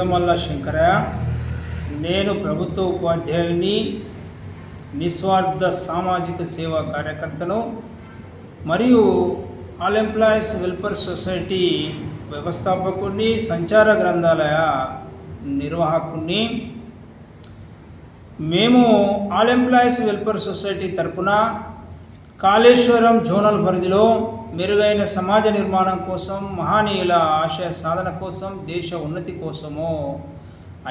లింగమల్ల శంకరయ్య. నేను ప్రభుత్వ ఉపాధ్యాయుని, నిస్వార్థ సామాజిక సేవా కార్యకర్తను మరియు ఆల్ ఎంప్లాయీస్ వెల్ఫేర్ సొసైటీ వ్యవస్థాపకుడిని, సంచార గ్రంథాలయ నిర్వాహకుడిని. మేము ఆల్ ఎంప్లాయీస్ వెల్ఫేర్ సొసైటీ తరపున కాళేశ్వరం జోనల్ పరిధిలో మెరుగైన సమాజ నిర్మాణం కోసం, మహనీయుల ఆశయ సాధన కోసం, దేశ ఉన్నతి కోసము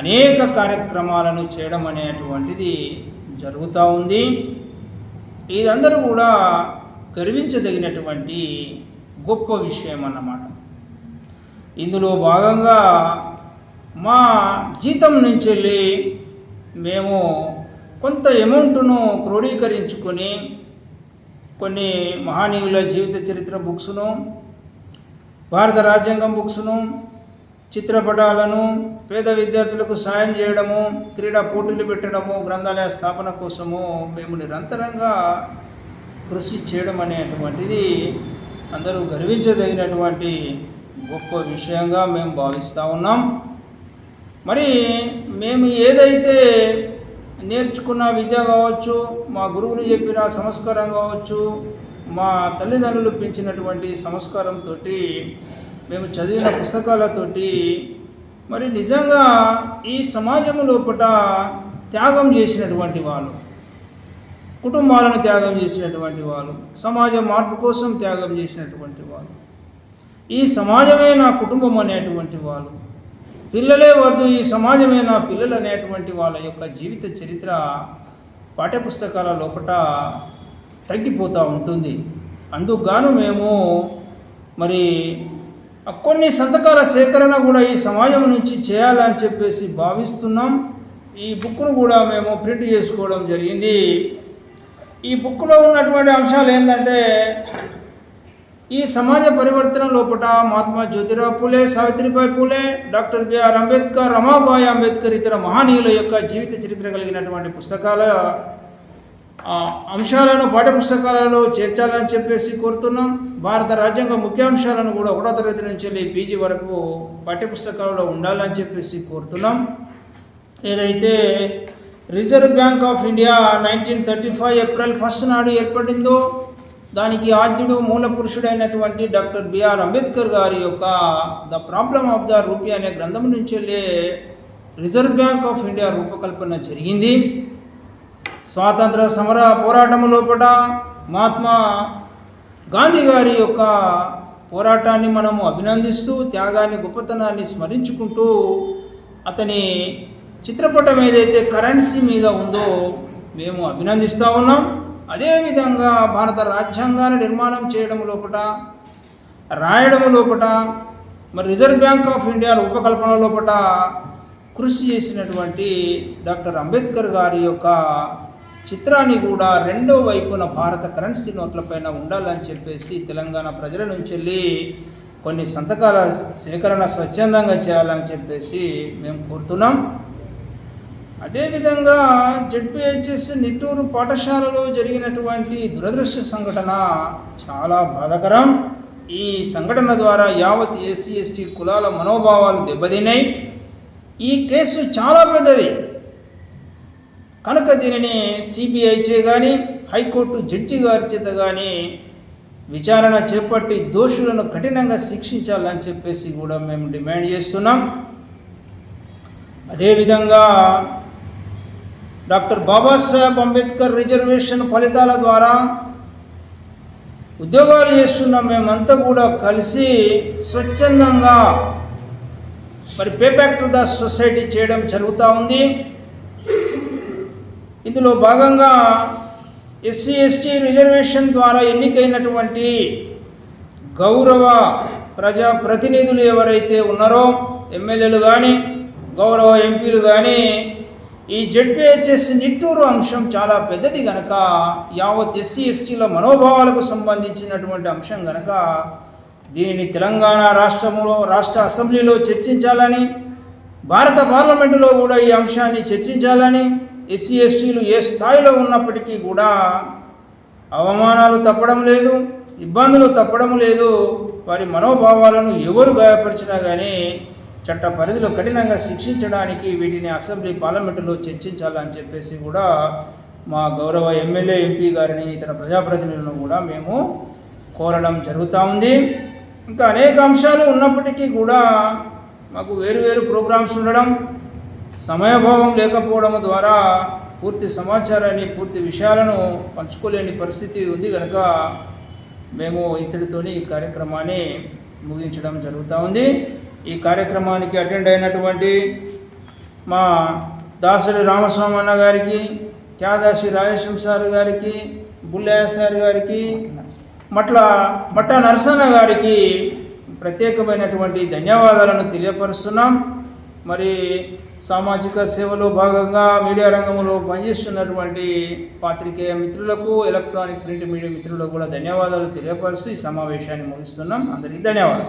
అనేక కార్యక్రమాలను చేయడం అనేటువంటిది జరుగుతూ ఉంది. ఇదందరూ కూడా గర్వించదగినటువంటి గొప్ప విషయం అన్నమాట. ఇందులో భాగంగా మా జీతం నుంచి వెళ్ళి మేము కొంత అమౌంట్ను క్రోడీకరించుకొని కొన్ని మహనీయుల జీవిత చరిత్ర బుక్స్ను, భారత రాజ్యాంగం బుక్స్ను, చిత్రపటాలను, పేద విద్యార్థులకు సాయం చేయడము, క్రీడా పోటీలు పెట్టడము, గ్రంథాలయ స్థాపన కోసము మేము నిరంతరంగా కృషి చేయడం అనేటువంటిది అందరూ గర్వించదగినటువంటి గొప్ప విషయంగా మేము భావిస్తూ ఉన్నాం. మరి మేము ఏదైతే నేర్చుకున్న విద్య కావచ్చు, మా గురువులు చెప్పిన సంస్కారం కావచ్చు, మా తల్లిదండ్రులు పెంచినటువంటి సంస్కారంతో, మేము చదివిన పుస్తకాలతోటి మరి నిజంగా ఈ సమాజం లోపల త్యాగం చేసినటువంటి వాళ్ళు, కుటుంబాలను త్యాగం చేసినటువంటి వాళ్ళు, సమాజ మార్పు కోసం త్యాగం చేసినటువంటి వాళ్ళు, ఈ సమాజమే నా కుటుంబం అనేటువంటి వాళ్ళు, పిల్లలే వద్దు ఈ సమాజమే నా పిల్లలు అనేటువంటి వాళ్ళ యొక్క జీవిత చరిత్ర పాఠ్యపుస్తకాల లోపల తగ్గిపోతూ ఉంటుంది. అందుకుగాను మేము మరి కొన్ని సంతకాల సేకరణ కూడా ఈ సమాజం నుంచి చేయాలని చెప్పేసి భావిస్తున్నాం. ఈ బుక్ను కూడా మేము ప్రింట్ చేసుకోవడం జరిగింది. ఈ బుక్లో ఉన్నటువంటి అంశాలు ఏంటంటే, ఈ సమాజ పరివర్తన లోపల మహాత్మా జ్యోతిరావు పూలే, సావిత్రిబాయి పూలే, డాక్టర్ బిఆర్ అంబేద్కర్, రమాబాయి అంబేద్కర్ ఇతర మహనీయుల యొక్క జీవిత చరిత్ర కలిగినటువంటి పుస్తకాల అంశాలను పాఠ్యపుస్తకాలలో చేర్చాలని చెప్పేసి కోరుతున్నాం. భారత రాజ్యాంగ ముఖ్యాంశాలను కూడా 1వ తరగతి నుంచి వెళ్ళి పీజీ వరకు పాఠ్యపుస్తకాలలో ఉండాలని చెప్పేసి కోరుతున్నాం. ఏదైతే reserve bank of India 1935 April 1 నాడు ఏర్పడిందో, దానికి ఆద్యుడు మూల పురుషుడైనటువంటి డాక్టర్ బిఆర్ అంబేద్కర్ గారి యొక్క the problem of the rupee అనే గ్రంథం నుంచి వెళ్ళే రిజర్వ్ బ్యాంక్ ఆఫ్ ఇండియా రూపకల్పన జరిగింది. స్వాతంత్ర సమర పోరాటం లోపల మహాత్మా గాంధీ గారి యొక్క పోరాటాన్ని మనము అభినందిస్తూ, త్యాగాన్ని, గొప్పతనాన్ని స్మరించుకుంటూ, అతని చిత్రపటం ఏదైతే కరెన్సీ మీద ఉందో మేము అభినందిస్తూ ఉన్నాం. అదేవిధంగా భారత రాజ్యాంగాన్ని నిర్మాణం చేయడం లోపల, రాయడం లోపల, మరి రిజర్వ్ బ్యాంక్ ఆఫ్ ఇండియా రూపకల్పన లోపల కృషి చేసినటువంటి డాక్టర్ అంబేద్కర్ గారి యొక్క చిత్రాన్ని కూడా రెండో వైపున భారత కరెన్సీ నోట్లపైన ఉండాలని చెప్పేసి తెలంగాణ ప్రజల నుంచి వెళ్ళి కొన్ని సంతకాల సేకరణ స్వచ్ఛందంగా చేయాలని చెప్పేసి మేము కోరుతున్నాం. అదేవిధంగా జెడ్పీహెచ్ఎస్ నిట్టూరు పాఠశాలలో జరిగినటువంటి దురదృష్ట సంఘటన చాలా బాధాకరం. ఈ సంఘటన ద్వారా యావత్ ఎస్సీ ఎస్టీ కులాల మనోభావాలు దెబ్బతిన్నాయి. ఈ కేసు చాలా పెద్దది కనుక దీనిని సిబిఐ చే కానీ, హైకోర్టు జడ్జి గారి చేత కానీ విచారణ చేపట్టి దోషులను కఠినంగా శిక్షించాలని చెప్పేసి కూడా మేము డిమాండ్ చేస్తున్నాం. అదేవిధంగా డాక్టర్ బాబాసాహెబ్ అంబేద్కర్ రిజర్వేషన్ ఫలితాల ద్వారా ఉద్యోగాలు చేస్తున్నాం మేమంతా కూడా కలిసి స్వచ్ఛందంగా మరి pay back to the society చేయడం జరుగుతూ ఉంది. ఇందులో భాగంగా ఎస్సీ ఎస్టీ రిజర్వేషన్ ద్వారా ఎన్నికైనటువంటి గౌరవ ప్రజాప్రతినిధులు ఎవరైతే ఉన్నారో, ఎమ్మెల్యేలు కానీ, గౌరవ ఎంపీలు కానీ, ఈ జెడ్పీహెచ్ఎస్ నిట్టూరు అంశం చాలా పెద్దది కనుక, యావత్ ఎస్సీ ఎస్టీల మనోభావాలకు సంబంధించినటువంటి అంశం కనుక దీనిని తెలంగాణ రాష్ట్ర అసెంబ్లీలో చర్చించాలని, భారత పార్లమెంటులో కూడా ఈ అంశాన్ని చర్చించాలని, ఎస్సీ ఎస్టీలు ఏ స్థాయిలో ఉన్నప్పటికీ కూడా అవమానాలు తప్పడం లేదు, ఇబ్బందులు తప్పడం లేదు. వారి మనోభావాలను ఎవరు గాయపరిచినా కానీ చట్ట పరిధిలో కఠినంగా శిక్షించడానికి వీటిని అసెంబ్లీ పార్లమెంటులో చర్చించాలని చెప్పేసి కూడా మా గౌరవ ఎమ్మెల్యే ఎంపీ గారిని ఇతర ప్రజాప్రతినిధులను కూడా మేము కోరడం జరుగుతూ ఉంది. ఇంకా అనేక అంశాలు ఉన్నప్పటికీ కూడా మాకు వేరు ప్రోగ్రామ్స్ ఉండడం, సమయభావం లేకపోవడం ద్వారా పూర్తి సమాచారాన్ని పూర్తి విషయాలను పంచుకోలేని పరిస్థితి ఉంది. కనుక మేము ఇంతటితోని ఈ కార్యక్రమాన్ని ముగించడం జరుగుతూ ఉంది. ఈ కార్యక్రమానికి అటెండ్ అయినటువంటి మా దాసరి రామస్వామి అన్న గారికి, క్యాదాసి రాజేశం సార్ గారికి, బుల్లయ్య సార్ గారికి, మట్ట నరసన్న గారికి ప్రత్యేకమైనటువంటి ధన్యవాదాలను తెలియపరుస్తున్నాం. మరి సామాజిక సేవలో భాగంగా మీడియా రంగంలో పనిచేస్తున్నటువంటి పాత్రికేయ మిత్రులకు, ఎలక్ట్రానిక్ ప్రింట్ మీడియా మిత్రులకు కూడా ధన్యవాదాలు తెలియపరుస్తూ ఈ సమావేశాన్ని ముగిస్తున్నాం. అందరికీ ధన్యవాదాలు.